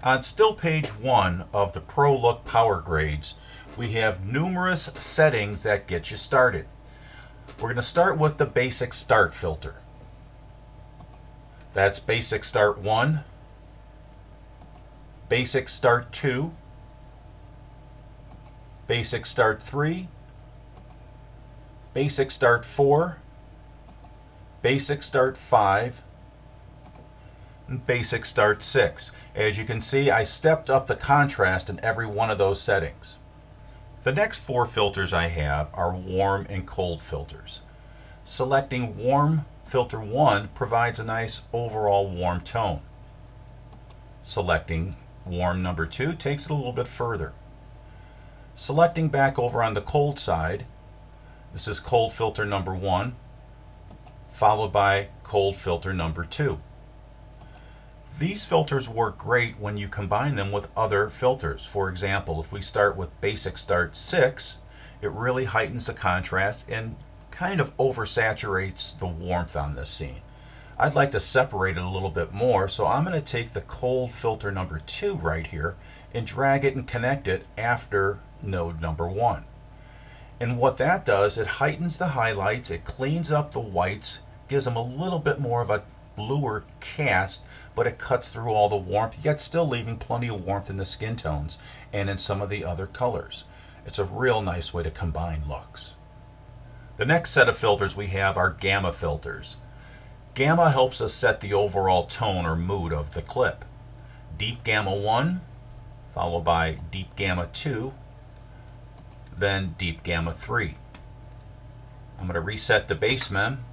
On still page 1 of the Pro Look Power Grades, we have numerous settings that get you started. We're going to start with the Basic Start filter. That's Basic Start 1, Basic Start 2, Basic Start 3, Basic Start 4, Basic Start 5, and Basic Start 6. As you can see, I stepped up the contrast in every one of those settings. The next 4 filters I have are warm and cold filters. Selecting Warm Filter 1 provides a nice overall warm tone. Selecting Warm number 2 takes it a little bit further. Selecting back over on the cold side, this is Cold Filter number 1, followed by Cold Filter number 2. These filters work great when you combine them with other filters. For example, if we start with Basic Start 6, it really heightens the contrast and kind of oversaturates the warmth on this scene. I'd like to separate it a little bit more, so I'm going to take the Cold Filter number 2 right here and drag it and connect it after node number 1. And what that does, it heightens the highlights, it cleans up the whites, gives them a little bit more of a bluer cast, but it cuts through all the warmth, yet still leaving plenty of warmth in the skin tones and in some of the other colors. It's a real nice way to combine looks. The next set of filters we have are gamma filters. Gamma helps us set the overall tone or mood of the clip. Deep Gamma 1, followed by Deep Gamma 2, then Deep Gamma 3. I'm going to reset the base mem,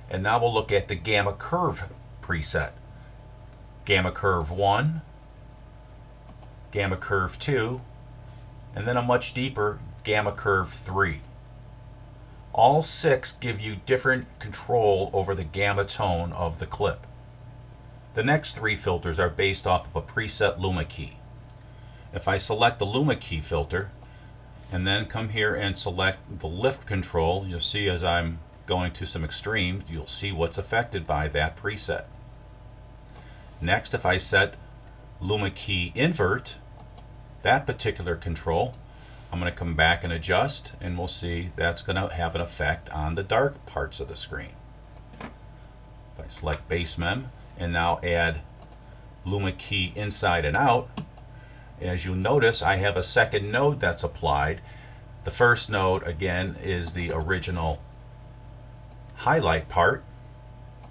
and now we'll look at the Gamma Curve preset. Gamma Curve 1, Gamma Curve 2, and then a much deeper Gamma Curve 3. All 6 give you different control over the gamma tone of the clip. The next 3 filters are based off of a preset Luma key. If I select the Luma key filter and then come here and select the lift control, you'll see as I'm going to some extremes, you'll see what's affected by that preset. Next, if I set Luma key invert, that particular control, I'm going to come back and adjust, and we'll see that's going to have an effect on the dark parts of the screen. If I select base mem and now add Luma key inside and out, as you'll notice, I have a second node that's applied. The first node, again, is the original highlight part,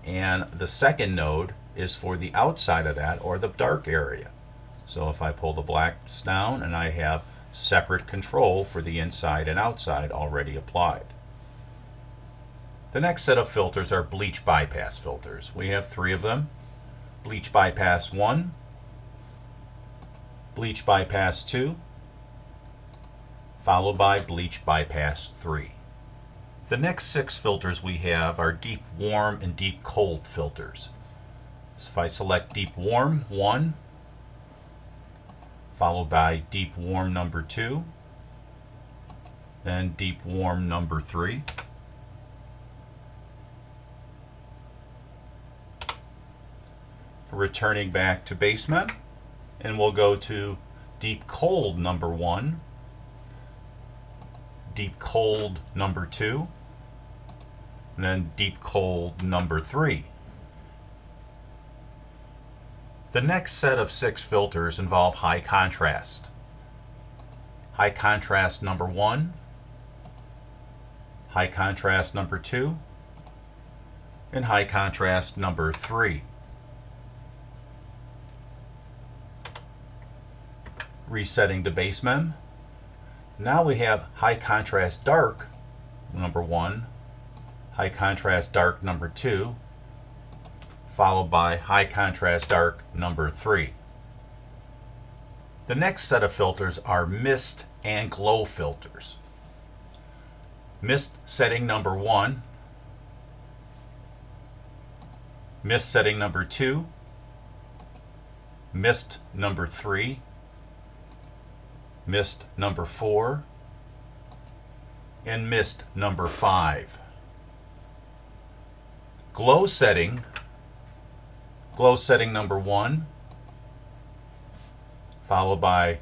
and the second node is for the outside of that, or the dark area. So if I pull the blacks down, and I have separate control for the inside and outside already applied. The next set of filters are bleach bypass filters. We have 3 of them. Bleach bypass 1, bleach bypass 2, followed by bleach bypass 3. The next 6 filters we have are deep warm and deep cold filters. So if I select deep warm 1, followed by deep warm number 2, then deep warm number 3, for returning back to base mem, and we'll go to deep cold number 1, deep cold number 2, and then deep cold number 3. The next set of 6 filters involve high contrast. High contrast number 1, high contrast number 2, and high contrast number 3. Resetting to base mem. Now we have high contrast dark number 1, high contrast dark number 2, followed by high contrast dark number 3. The next set of filters are mist and glow filters. Mist setting number 1, mist setting number 2, mist number 3, mist number 4, and mist number 5. Glow setting number 1, followed by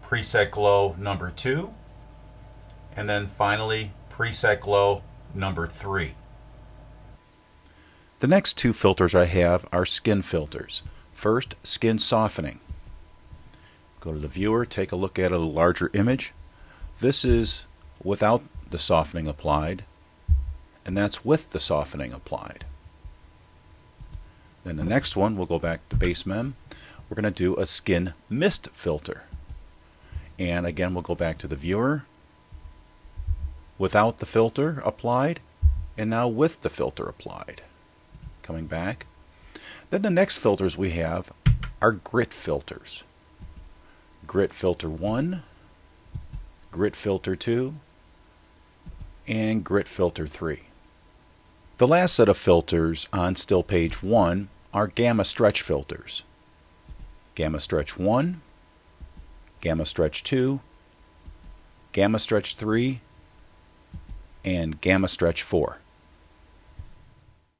preset glow number 2, and then finally preset glow number 3. The next two filters I have are skin filters. First, skin softening. Go to the viewer, take a look at a larger image. This is without the softening applied, and that's with the softening applied. Then the next one, we'll go back to base mem. We're going to do a skin mist filter. And again, we'll go back to the viewer, without the filter applied, and now with the filter applied. Coming back. Then the next filters we have are grit filters. Grit filter 1, grit filter 2, and grit filter 3. The last set of filters on still page 1 are gamma stretch filters. Gamma stretch 1, gamma stretch 2, gamma stretch 3, and gamma stretch 4.